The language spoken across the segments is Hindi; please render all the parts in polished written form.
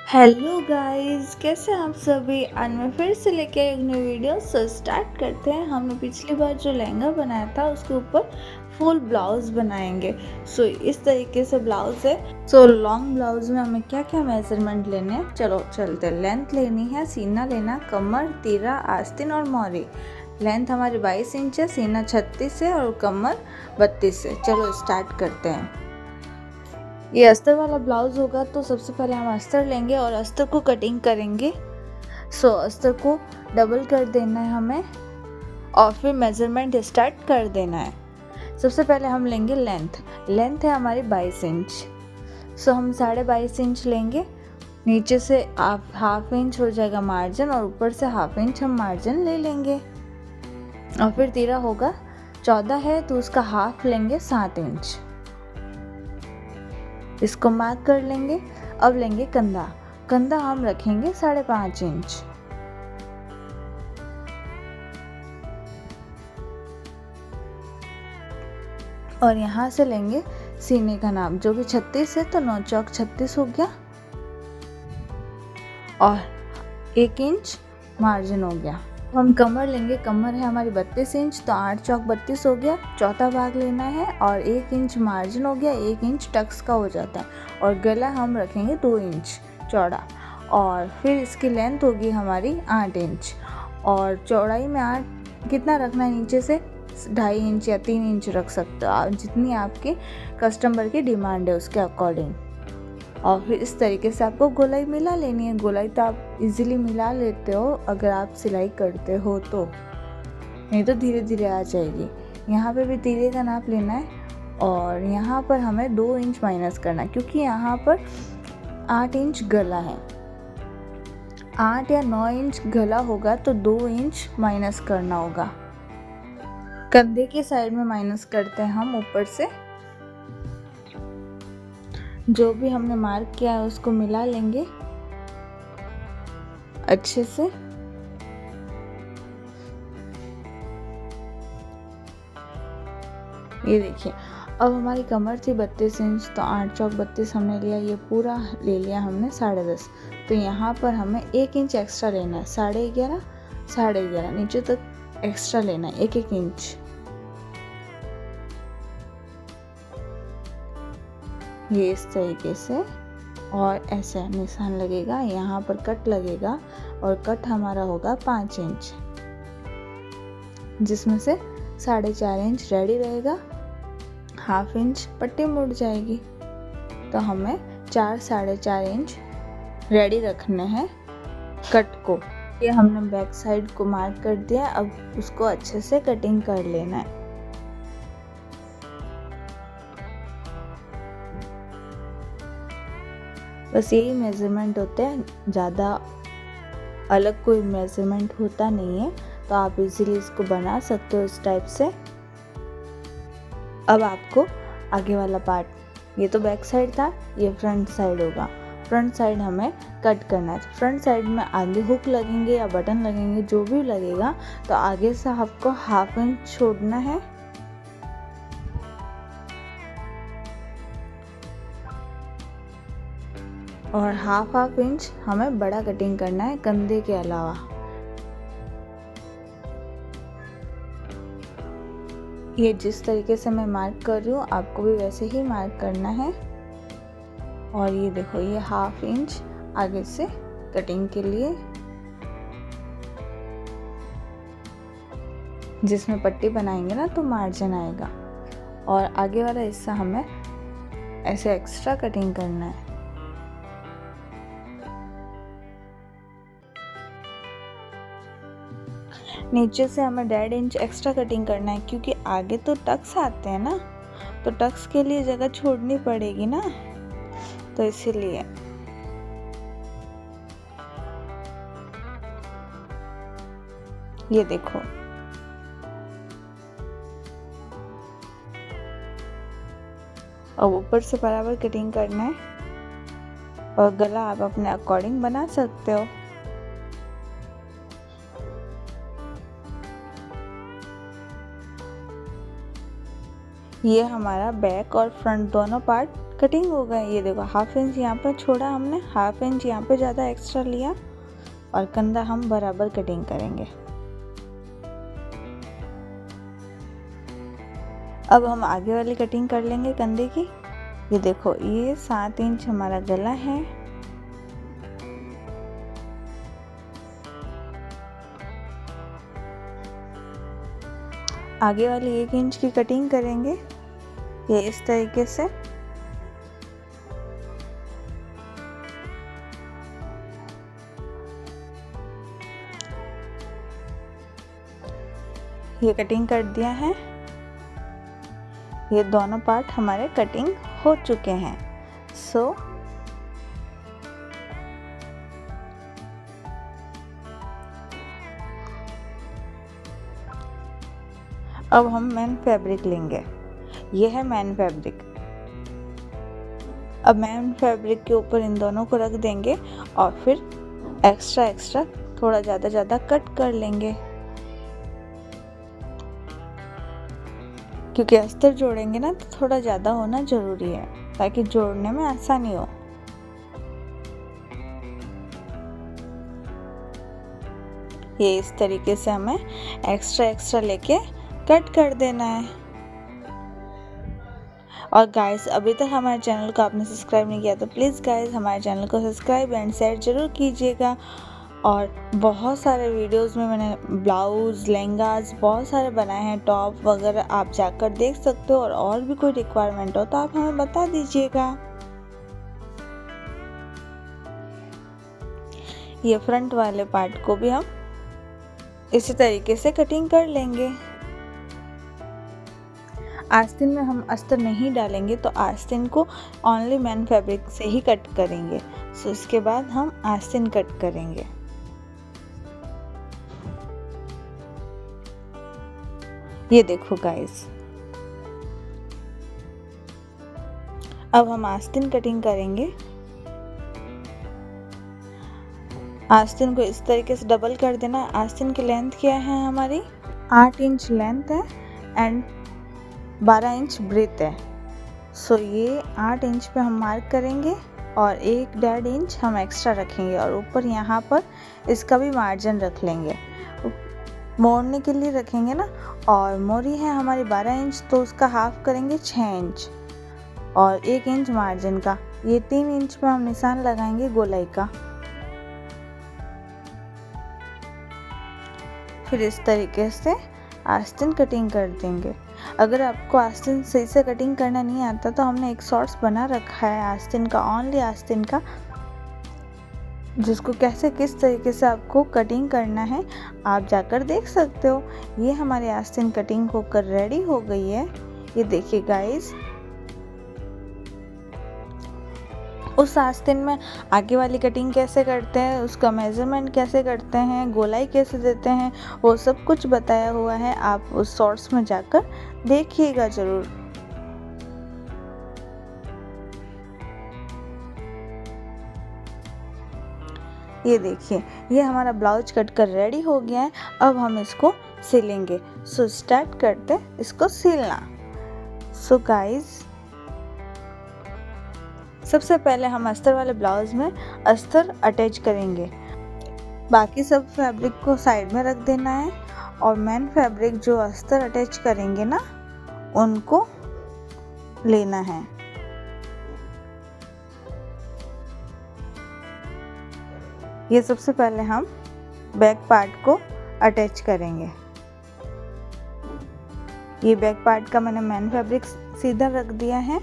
हेलो गाइस, कैसे हैं आप सभी। आज मैं फिर से लेके आई एक न्यू वीडियो। सो स्टार्ट करते हैं। हमने पिछली बार जो लहंगा बनाया था उसके ऊपर फुल ब्लाउज बनाएंगे। सो इस तरीके से ब्लाउज है। सो लॉन्ग ब्लाउज में हमें क्या क्या मेजरमेंट लेने हैं, चलो चलते। लेंथ लेनी है, सीना लेना, कमर, तीरा, आस्तीन और मोरी। लेंथ हमारी 22 इंच है, सीना 36 है और कमर 32 है। चलो स्टार्ट करते हैं। ये अस्तर वाला ब्लाउज होगा तो सबसे पहले हम अस्तर लेंगे और अस्तर को कटिंग करेंगे। सो अस्तर को डबल कर देना है हमें और फिर मेजरमेंट स्टार्ट कर देना है। सबसे पहले हम लेंगे लेंथ। लेंथ है हमारी 22 इंच। सो हम 22.5 इंच लेंगे। नीचे से हाफ इंच हो जाएगा मार्जिन और ऊपर से हाफ इंच हम मार्जिन ले लेंगे। और फिर तीरा होगा 14 है तो उसका हाफ लेंगे 7 इंच। इसको मार्क कर लेंगे। अब लेंगे कंधा। कंधा हम रखेंगे 5.5 इंच। और यहाँ से लेंगे सीने का नाप, जो कि 36 है तो 9 चौक 36 हो गया और 1 इंच मार्जिन हो गया। हम कमर लेंगे। कमर है हमारी 32 इंच तो 8 चौक 32 हो गया। चौथा भाग लेना है और 1 इंच मार्जिन हो गया। 1 इंच टक्स का हो जाता है। और गला हम रखेंगे 2 इंच चौड़ा। और फिर इसकी लेंथ होगी हमारी 8 इंच। और चौड़ाई में 8 कितना रखना है, नीचे से 2.5 इंच या 3 इंच रख सकते हो आप, जितनी आपके कस्टमर की डिमांड है उसके अकॉर्डिंग। और फिर इस तरीके से आपको गोलाई मिला लेनी है। गोलाई तो आप इजीली मिला लेते हो अगर आप सिलाई करते हो तो, नहीं तो धीरे धीरे आ जाएगी। यहाँ पे भी तीरे का नाप लेना है और यहाँ पर हमें 2 इंच माइनस करना है, क्योंकि यहाँ पर 8 इंच गला है। 8 या 9 इंच गला होगा तो 2 इंच माइनस करना होगा। कंधे के साइड में माइनस करते हैं हम ऊपर से। जो भी हमने मार्क किया है उसको मिला लेंगे अच्छे से। ये देखिए, अब हमारी कमर थी 32 इंच तो 8 चौक 32 हमने लिया। ये पूरा ले लिया हमने 10.5। तो यहाँ पर हमें 1 इंच एक्स्ट्रा लेना है। 11.5 11.5 नीचे तक एक्स्ट्रा लेना है, 1 इंच। ये इस तरीके से और ऐसे निशान लगेगा। यहाँ पर कट लगेगा और कट हमारा होगा 5 इंच, जिसमें से 4.5 इंच रेडी रहेगा। हाफ इंच पट्टी मुड़ जाएगी तो हमें 4-4.5 इंच रेडी रखने हैं कट को। ये हमने बैक साइड को मार्क कर दिया। अब उसको अच्छे से कटिंग कर लेना है। बस यही मेज़रमेंट होते हैं, ज़्यादा अलग कोई मेज़रमेंट होता नहीं है। तो आप इजीली इसको बना सकते हो इस टाइप से। अब आपको आगे वाला पार्ट, ये तो बैक साइड था, ये फ्रंट साइड होगा। फ्रंट साइड हमें कट करना है। फ्रंट साइड में आगे हुक लगेंगे या बटन लगेंगे, जो भी लगेगा। तो आगे से आपको हाफ इंच छोड़ना है और हाफ इंच हमें बड़ा कटिंग करना है कंधे के अलावा। ये जिस तरीके से मैं मार्क कर रही हूँ आपको भी वैसे ही मार्क करना है। और ये देखो, ये हाफ इंच आगे से कटिंग के लिए, जिसमें पट्टी बनाएंगे ना तो मार्जिन आएगा। और आगे वाला हिस्सा हमें ऐसे एक्स्ट्रा कटिंग करना है। नीचे से हमें 1.5 इंच एक्स्ट्रा कटिंग करना है, क्योंकि आगे तो टक्स आते हैं ना, तो टक्स के लिए जगह छोड़नी पड़ेगी ना, तो इसीलिए। ये देखो, अब ऊपर से बराबर कटिंग करना है। और गला आप अपने अकॉर्डिंग बना सकते हो। ये हमारा बैक और फ्रंट दोनों पार्ट कटिंग हो गए। ये देखो 1/2 इंच यहाँ पर छोड़ा हमने, 1/2 इंच यहाँ पे ज़्यादा एक्स्ट्रा लिया और कंधा हम बराबर कटिंग करेंगे। अब हम आगे वाली कटिंग कर लेंगे कंधे की। ये देखो ये 7 इंच हमारा गला है। आगे वाली 1 इंच की कटिंग करेंगे ये इस तरीके से। ये कटिंग कर दिया है। ये दोनों पार्ट हमारे कटिंग हो चुके हैं। अब हम मेन फैब्रिक लेंगे। ये है मेन फैब्रिक। अब मेन फैब्रिक के ऊपर इन दोनों को रख देंगे और फिर एक्स्ट्रा थोड़ा ज़्यादा कट कर लेंगे, क्योंकि अस्तर जोड़ेंगे ना तो थोड़ा ज़्यादा होना ज़रूरी है ताकि जोड़ने में आसानी हो। ये इस तरीके से हमें एक्स्ट्रा लेके कट कर देना है। और गाइस अभी तक हमारे चैनल को आपने सब्सक्राइब नहीं किया तो प्लीज़ गाइस हमारे चैनल को सब्सक्राइब एंड शेयर ज़रूर कीजिएगा। और बहुत सारे वीडियोस में मैंने ब्लाउज़, लहंगास बहुत सारे बनाए हैं, टॉप वगैरह, आप जाकर देख सकते हो। और भी कोई रिक्वायरमेंट हो तो आप हमें बता दीजिएगा। ये फ्रंट वाले पार्ट को भी हम इसी तरीके से कटिंग कर लेंगे। आस्तीन में हम अस्तर नहीं डालेंगे तो आस्तीन को ओनली मेन फैब्रिक से ही कट करेंगे। सो इसके बाद हम आस्तीन कट करेंगे। ये देखो गाइस, अब हम आस्तीन कटिंग करेंगे। आस्तीन को इस तरीके से डबल कर देना। आस्तीन की लेंथ क्या है हमारी 8 इंच लेंथ है एंड 12 इंच ब्रेथ है। सो ये 8 इंच पे हम मार्क करेंगे और 1.5 इंच हम एक्स्ट्रा रखेंगे और ऊपर यहाँ पर इसका भी मार्जिन रख लेंगे, मोड़ने के लिए रखेंगे ना। और मोरी है हमारी 12 इंच तो उसका हाफ करेंगे 6 इंच और 1 इंच मार्जिन का। ये 3 इंच पे हम निशान लगाएंगे गोलाई का। फिर इस तरीके से आस्तीन कटिंग कर देंगे। अगर आपको आस्तीन सही से कटिंग करना नहीं आता तो हमने एक शॉर्ट्स बना रखा है आस्तीन का, ओनली आस्तीन का, जिसको कैसे किस तरीके से आपको कटिंग करना है आप जाकर देख सकते हो। ये हमारी आस्तीन कटिंग होकर रेडी हो गई है। ये देखिए गाइस, उस आस्तीन में आगे वाली कटिंग कैसे करते हैं, उसका मेजरमेंट कैसे करते हैं, गोलाई कैसे देते हैं, वो सब कुछ बताया हुआ है। आप उस शॉर्ट्स में जाकर देखिएगा ज़रूर। ये देखिए, ये हमारा ब्लाउज कट कर रेडी हो गया है। अब हम इसको सिलेंगे। सो स्टार्ट करते इसको सिलना। सो गाइस, सबसे पहले हम अस्तर वाले ब्लाउज में अस्तर अटैच करेंगे। बाकी सब फैब्रिक को साइड में रख देना है और मेन फैब्रिक जो अस्तर अटैच करेंगे ना उनको लेना है। ये सबसे पहले हम बैक पार्ट को अटैच करेंगे। ये बैक पार्ट का मैंने मेन फैब्रिक सीधा रख दिया है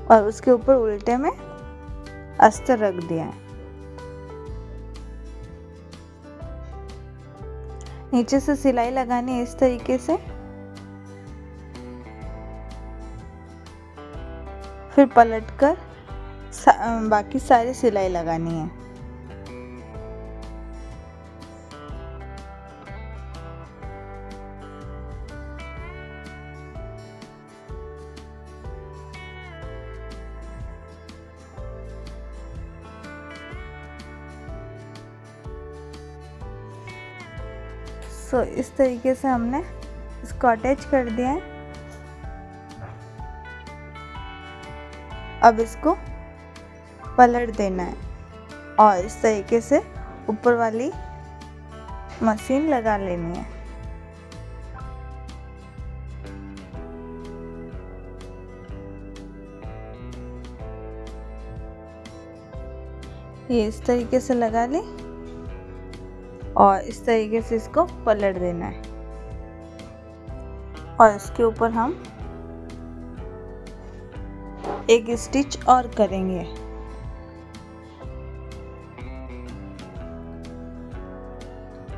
और उसके ऊपर उल्टे में अस्तर रख दिया है। नीचे से सिलाई लगानी है इस तरीके से। फिर पलटकर बाकी सारी सिलाई लगानी है। सो इस तरीके से हमने इसको अटैच कर दिया है। अब इसको पलट देना है और इस तरीके से ऊपर वाली मशीन लगा लेनी है। ये इस तरीके से लगा लें और इस तरीके से इसको पलट देना है और इसके ऊपर हम एक स्टिच और करेंगे।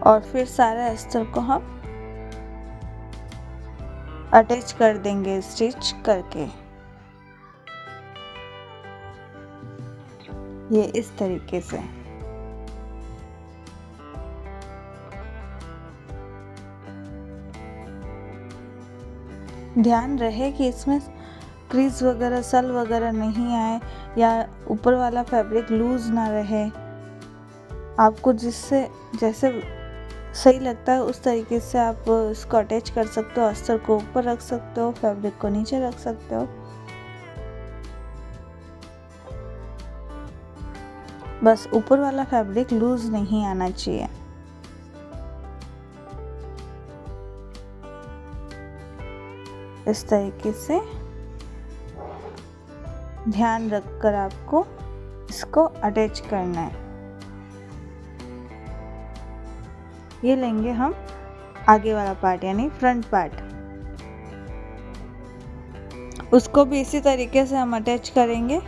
और फिर सारे अस्तर को हम अटैच कर देंगे स्टिच करके। ये इस तरीके से। ध्यान रहे कि इसमें क्रीज वगैरह सल वगैरह नहीं आए या ऊपर वाला फैब्रिक लूज ना रहे। आपको जिससे जैसे सही लगता है उस तरीके से आप इसको अटैच कर सकते हो। अस्तर को ऊपर रख सकते हो, फैब्रिक को नीचे रख सकते हो। बस ऊपर वाला फैब्रिक लूज नहीं आना चाहिए। इस तरीके से ध्यान रखकर आपको इसको अटैच करना है। ये लेंगे हम आगे वाला पार्ट यानी फ्रंट पार्ट, उसको भी इसी तरीके से हम अटैच करेंगे।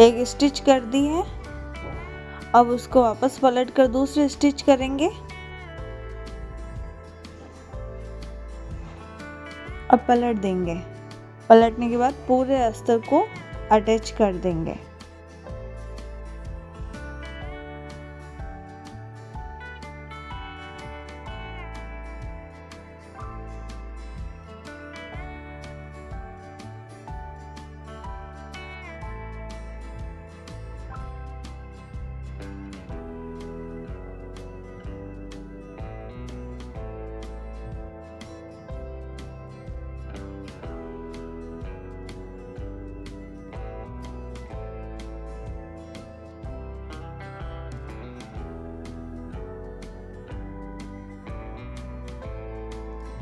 एक स्टिच कर दी है, अब उसको वापस पलट कर दूसरी स्टिच करेंगे। अब पलट देंगे, पलटने के बाद पूरे अस्तर को अटैच कर देंगे।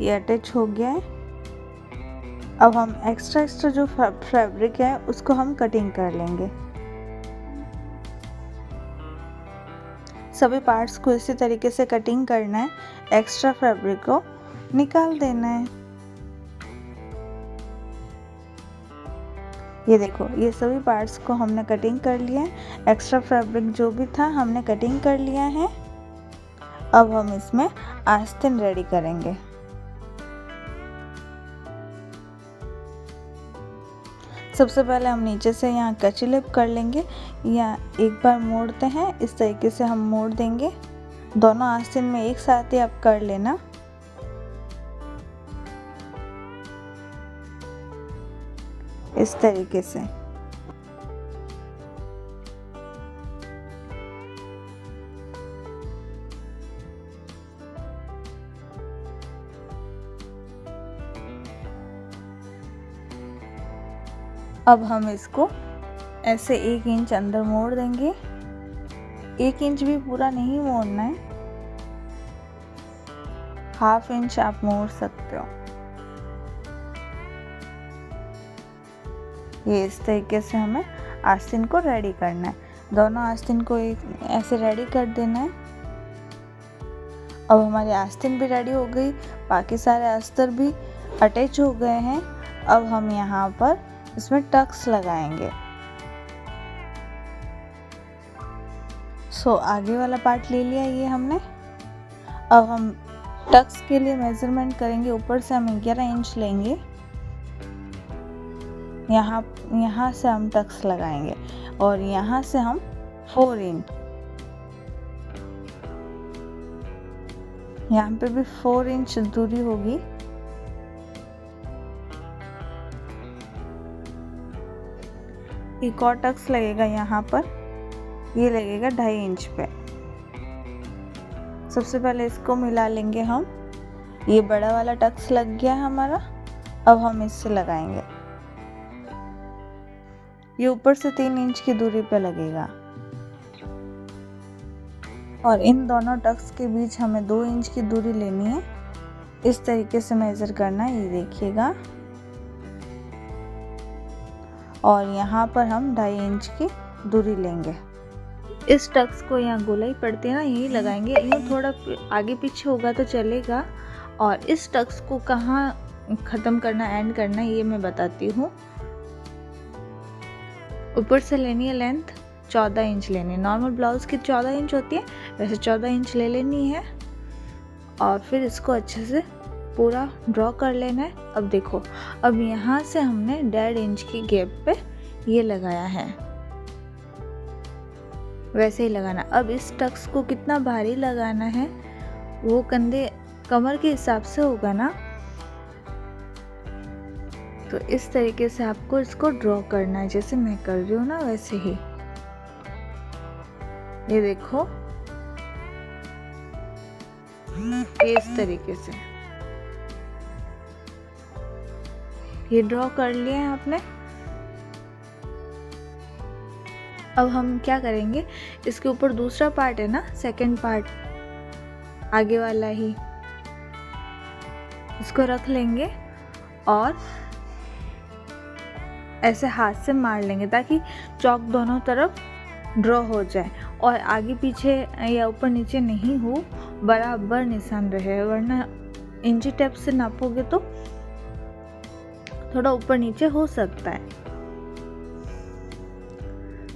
ये अटैच हो गया है। अब हम एक्स्ट्रा जो फैब्रिक है उसको हम कटिंग कर लेंगे। सभी पार्ट्स को इसी तरीके से कटिंग करना है, एक्स्ट्रा फैब्रिक को निकाल देना है। ये देखो, ये सभी पार्ट्स को हमने कटिंग कर लिया है। एक्स्ट्रा फैब्रिक जो भी था हमने कटिंग कर लिया है। अब हम इसमें आस्तीन रेडी करेंगे। सबसे पहले हम नीचे से यहाँ कच्ची लिप कर लेंगे, या एक बार मोड़ते हैं, इस तरीके से हम मोड़ देंगे। दोनों आस्तीन में एक साथ ही आप कर लेना। इस तरीके से अब हम इसको ऐसे 1 इंच अंदर मोड़ देंगे। 1 इंच भी पूरा नहीं मोड़ना है, ½ इंच आप मोड़ सकते हो। ये इस तरीके से हमें आस्तीन को रेडी करना है। दोनों आस्तीन को एक ऐसे रेडी कर देना है। अब हमारी आस्तीन भी रेडी हो गई, बाकी सारे अस्तर भी अटैच हो गए हैं। अब हम यहाँ पर इसमें टक्स लगाएंगे। आगे वाला पार्ट ले लिया ये हमने। अब हम टक्स के लिए मेजरमेंट करेंगे। ऊपर से हम 11 इंच लेंगे, यहाँ से हम टक्स लगाएंगे और यहाँ से हम 4 इंच, यहाँ पे भी 4 इंच दूरी होगी। एक और टक्स लगेगा यहाँ पर, ये लगेगा 2.5 इंच पे। सबसे पहले इसको मिला लेंगे हम। ये बड़ा वाला टक्स लग गया है हमारा, अब हम इससे लगाएंगे। ये ऊपर से 3 इंच की दूरी पे लगेगा और इन दोनों टक्स के बीच हमें 2 इंच की दूरी लेनी है। इस तरीके से मेज़र करना है, ये देखिएगा। और यहाँ पर हम 2.5 इंच की दूरी लेंगे। इस टक्स को यहाँ गोलाई पड़ती है ना, यही लगाएंगे। यूँ थोड़ा आगे पीछे होगा तो चलेगा। और इस टक्स को कहाँ ख़त्म करना, एंड करना, ये मैं बताती हूँ। ऊपर से लेनी है लेंथ 14 इंच लेनी है। नॉर्मल ब्लाउज़ की 14 इंच होती है, वैसे 14 इंच ले लेनी है। और फिर इसको अच्छे से पूरा ड्रॉ कर लेना है। अब देखो, अब यहाँ से हमने 1.5 इंच की गैप पे ये लगाया है, वैसे ही लगाना। अब इस टक्स को कितना भारी लगाना है वो कंधे कमर के हिसाब से होगा ना, तो इस तरीके से आपको इसको ड्रॉ करना है, जैसे मैं कर रही हूँ ना वैसे ही। ये देखो, ये इस तरीके से ये ड्रॉ कर लिया है आपने। अब हम क्या करेंगे, इसके ऊपर दूसरा पार्ट है ना, सेकंड पार्ट आगे वाला ही, इसको रख लेंगे और ऐसे हाथ से मार लेंगे ताकि चौक दोनों तरफ ड्रॉ हो जाए और आगे पीछे या ऊपर नीचे नहीं हो, बराबर निशान रहे। वरना इंची टेप से नापोगे तो थोड़ा ऊपर नीचे हो सकता है।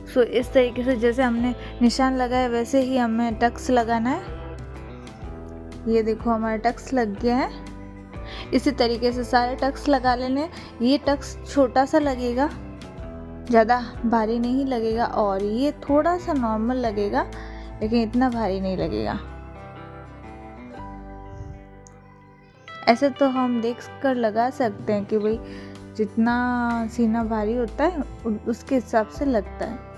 सो इस तरीके से जैसे हमने निशान लगाया वैसे ही हमें टक्स लगाना है। ये देखो हमारा टक्स लग गया है। इसी तरीके से सारे टक्स लगा लेने। ये टक्स छोटा सा लगेगा, ज़्यादा भारी नहीं लगेगा, और ये थोड़ा सा नॉर्मल लगेगा लेकिन इतना भारी नहीं लगेगा। ऐसे तो हम देख कर लगा सकते हैं कि भाई जितना सीना भारी होता है उसके हिसाब से लगता है।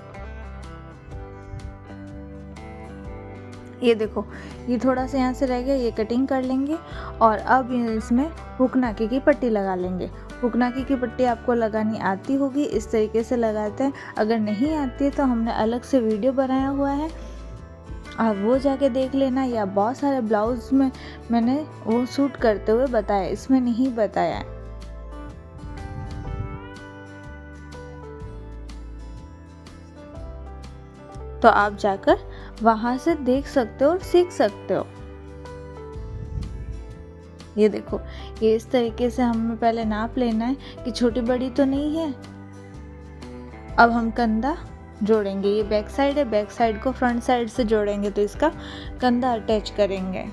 ये देखो, ये थोड़ा सा यहाँ से रह गया, ये कटिंग कर लेंगे और अब इसमें हुक नाकी की पट्टी लगा लेंगे। हुक नाकी की पट्टी आपको लगानी आती होगी, इस तरीके से लगाते हैं। अगर नहीं आती है तो हमने अलग से वीडियो बनाया हुआ है, आप वो जाके देख लेना। या बहुत सारे ब्लाउज में मैंने वो सूट करते हुए बताया, इसमें नहीं बताया है। तो आप जाकर वहां से देख सकते हो और सीख सकते हो। ये देखो, ये इस तरीके से हमें पहले नाप लेना है कि छोटी बड़ी तो नहीं है। अब हम कंधा जोड़ेंगे। ये बैक साइड है, बैक साइड को फ्रंट साइड से जोड़ेंगे तो इसका कंधा अटैच करेंगे।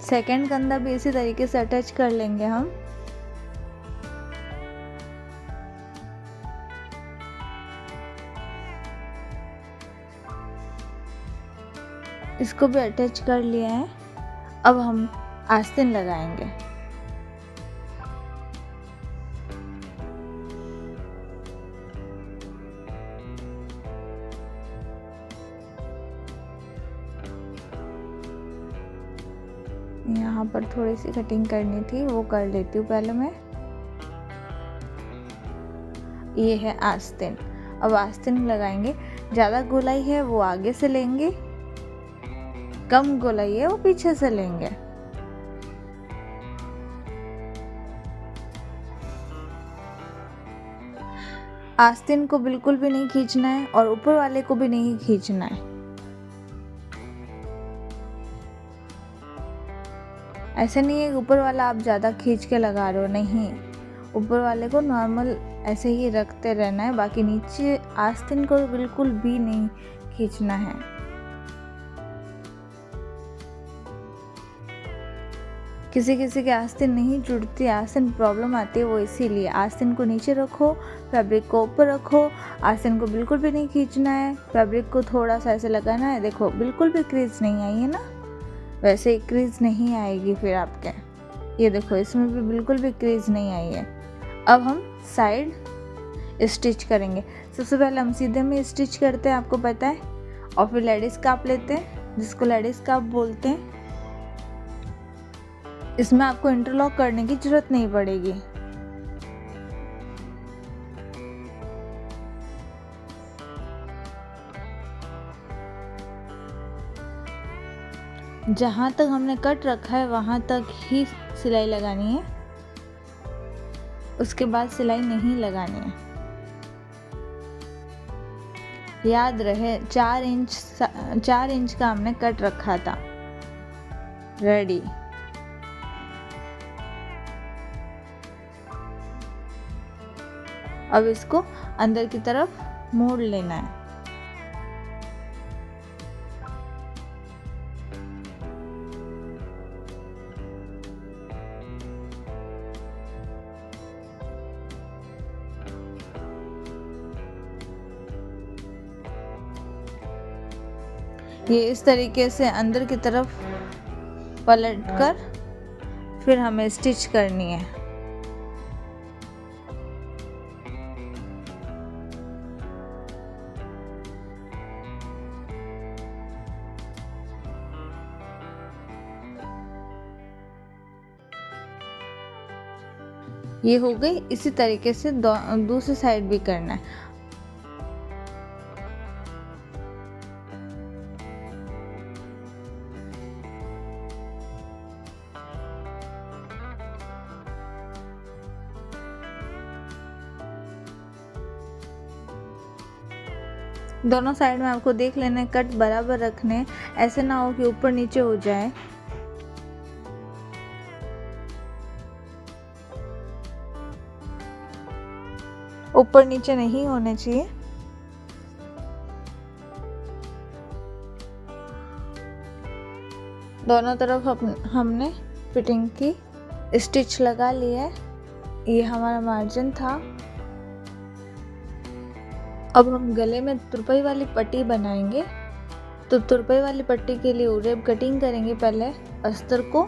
सेकंड कंधा भी इसी तरीके से अटैच कर लेंगे हम। इसको भी अटैच कर लिया है। अब हम आस्तीन लगाएंगे। यहाँ पर थोड़ी सी कटिंग करनी थी, वो कर लेती हूँ पहले मैं। ये है आस्तीन। अब आस्तीन लगाएंगे। ज़्यादा गोलाई है वो आगे से लेंगे, कम गोलाई है वो पीछे से लेंगे। आस्तीन को बिल्कुल भी नहीं खींचना है और ऊपर वाले को भी नहीं खींचना है। ऐसे नहीं है ऊपर वाला आप ज़्यादा खींच के लगा रहे हो, नहीं, ऊपर वाले को नॉर्मल ऐसे ही रखते रहना है। बाकी नीचे आस्तीन को बिल्कुल भी नहीं खींचना है। किसी किसी के आस्तीन नहीं जुड़ती, आस्तीन प्रॉब्लम आती है, वो इसीलिए। आस्तीन को नीचे रखो, फैब्रिक को ऊपर रखो। आस्तीन को बिल्कुल भी नहीं खींचना है, फैब्रिक को थोड़ा सा ऐसे लगाना है। देखो बिल्कुल भी क्रीज नहीं आई है ना, वैसे क्रीज नहीं आएगी फिर आपके। ये देखो इसमें भी बिल्कुल भी क्रीज नहीं आई है। अब हम साइड स्टिच करेंगे। सबसे पहले हम सीधे में स्टिच करते हैं, आपको पता है, और फिर लेडीज काप लेते हैं, जिसको लेडीज काप बोलते हैं। इसमें आपको इंटरलॉक करने की जरूरत नहीं पड़ेगी। जहाँ तक हमने कट रखा है वहाँ तक ही सिलाई लगानी है, उसके बाद सिलाई नहीं लगानी है। याद रहे 4 इंच का हमने कट रखा था। रेडी। अब इसको अंदर की तरफ मोड़ लेना है। ये इस तरीके से अंदर की तरफ पलट कर फिर हमें स्टिच करनी है। ये हो गई। इसी तरीके से दूसरी साइड भी करना है। दोनों साइड में आपको देख लेना है, कट बराबर रखने हैं, ऐसे ना हो कि ऊपर नीचे हो जाए। ऊपर नीचे नहीं होने चाहिए। दोनों तरफ हमने फिटिंग की स्टिच लगा ली है। ये हमारा मार्जिन था। अब हम गले में तुरपाई वाली पट्टी बनाएंगे। तो तुरपाई वाली पट्टी के लिए उरेब कटिंग करेंगे पहले अस्तर को।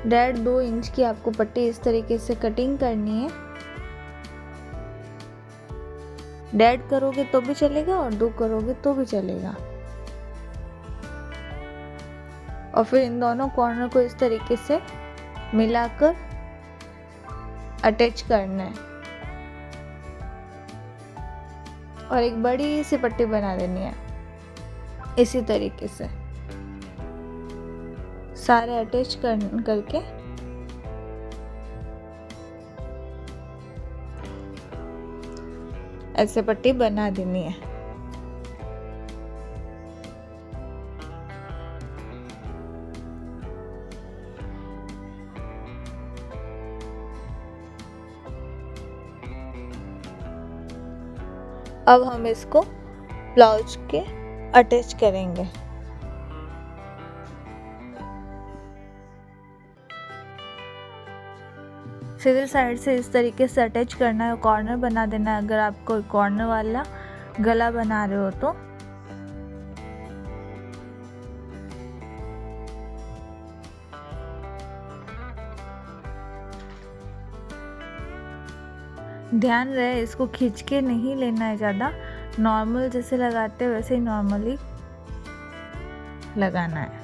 डेढ़ 2 इंच की आपको पट्टी इस तरीके से कटिंग करनी है। 1.5 करोगे तो भी चलेगा और 2 करोगे तो भी चलेगा। और फिर इन दोनों कॉर्नर को इस तरीके से मिलाकर अटैच करना है और एक बड़ी सी पट्टी बना देनी है। इसी तरीके से सारे अटैच करके ऐसे पट्टी बना देनी है। अब हम इसको ब्लाउज के अटैच करेंगे। सीधे साइड से इस तरीके से अटैच करना है, कॉर्नर बना देना है। अगर आप कोई कॉर्नर वाला गला बना रहे हो तो ध्यान रहे इसको खींच के नहीं लेना है ज़्यादा। नॉर्मल जैसे लगाते हैं वैसे ही नॉर्मली लगाना है।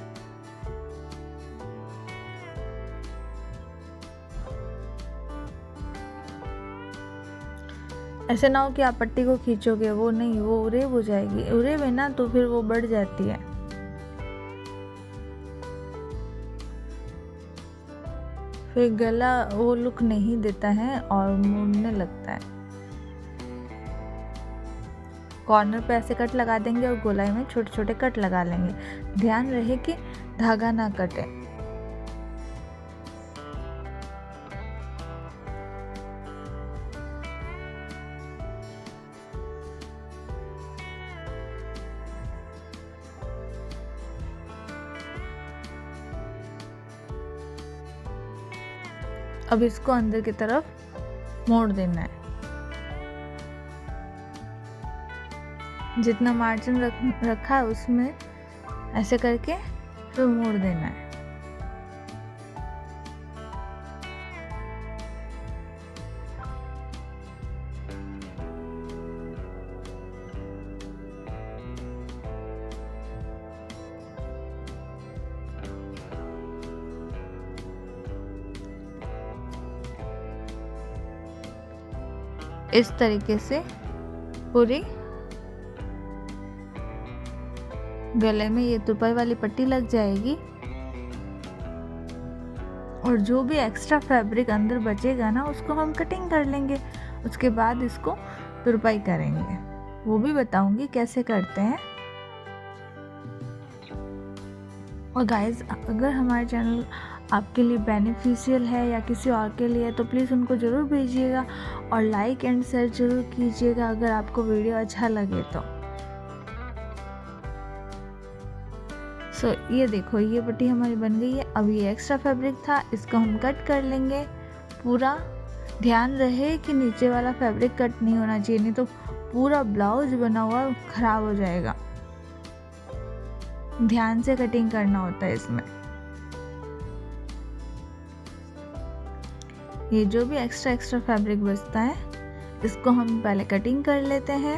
ऐसे ना हो कि आप पट्टी को खींचोगे, वो नहीं, वो उरेब हो जाएगी। उरेब है ना तो फिर वो बढ़ जाती है। फिर गला वो लुक नहीं देता है और मुड़ने लगता है। कॉर्नर पे ऐसे कट लगा देंगे और गोलाई में छोटे छोटे कट लगा लेंगे। ध्यान रहे कि धागा ना कटे। अब इसको अंदर की तरफ मोड़ देना है। जितना मार्जिन रखा है उसमें ऐसे करके फिर मोड़ देना है। इस तरीके से पूरी गले में ये तुरपाई वाली पट्टी लग जाएगी और जो भी एक्स्ट्रा फैब्रिक अंदर बचेगा ना उसको हम कटिंग कर लेंगे। उसके बाद इसको तुरपाई करेंगे, वो भी बताऊंगी कैसे करते हैं। और गाइस, अगर हमारा चैनल आपके लिए बेनिफिशियल है या किसी और के लिए तो प्लीज़ उनको ज़रूर भेजिएगा और लाइक एंड शेयर ज़रूर कीजिएगा अगर आपको वीडियो अच्छा लगे तो। सो ये देखो, ये पट्टी हमारी बन गई है। अब ये एक्स्ट्रा फैब्रिक था, इसको हम कट कर लेंगे पूरा। ध्यान रहे कि नीचे वाला फैब्रिक कट नहीं होना चाहिए, नहीं तो पूरा ब्लाउज बना हुआ खराब हो जाएगा। ध्यान से कटिंग करना होता है इसमें। ये जो भी एक्स्ट्रा फैब्रिक बचता है इसको हम पहले कटिंग कर लेते हैं।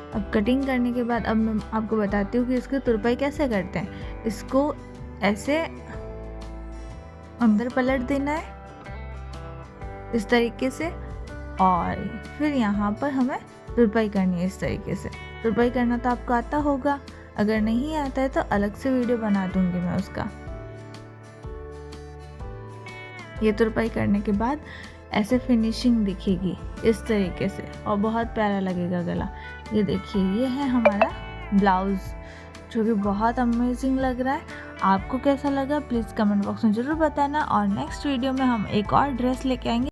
अब कटिंग करने के बाद अब मैं आपको बताती हूँ कि इसकी तुरपाई कैसे करते हैं। इसको ऐसे अंदर पलट देना है इस तरीके से और फिर यहाँ पर हमें तुरपाई करनी है इस तरीके से। तुरपाई करना तो आपको आता होगा, अगर नहीं आता है तो अलग से वीडियो बना दूंगी मैं उसका। ये तुरपाई करने के बाद ऐसे फिनिशिंग दिखेगी इस तरीके से और बहुत प्यारा लगेगा गला। ये देखिए, ये है हमारा ब्लाउज़ जो कि बहुत अमेजिंग लग रहा है। आपको कैसा लगा प्लीज़ कमेंट बॉक्स में ज़रूर बताना और नेक्स्ट वीडियो में हम एक और ड्रेस लेके आएंगे।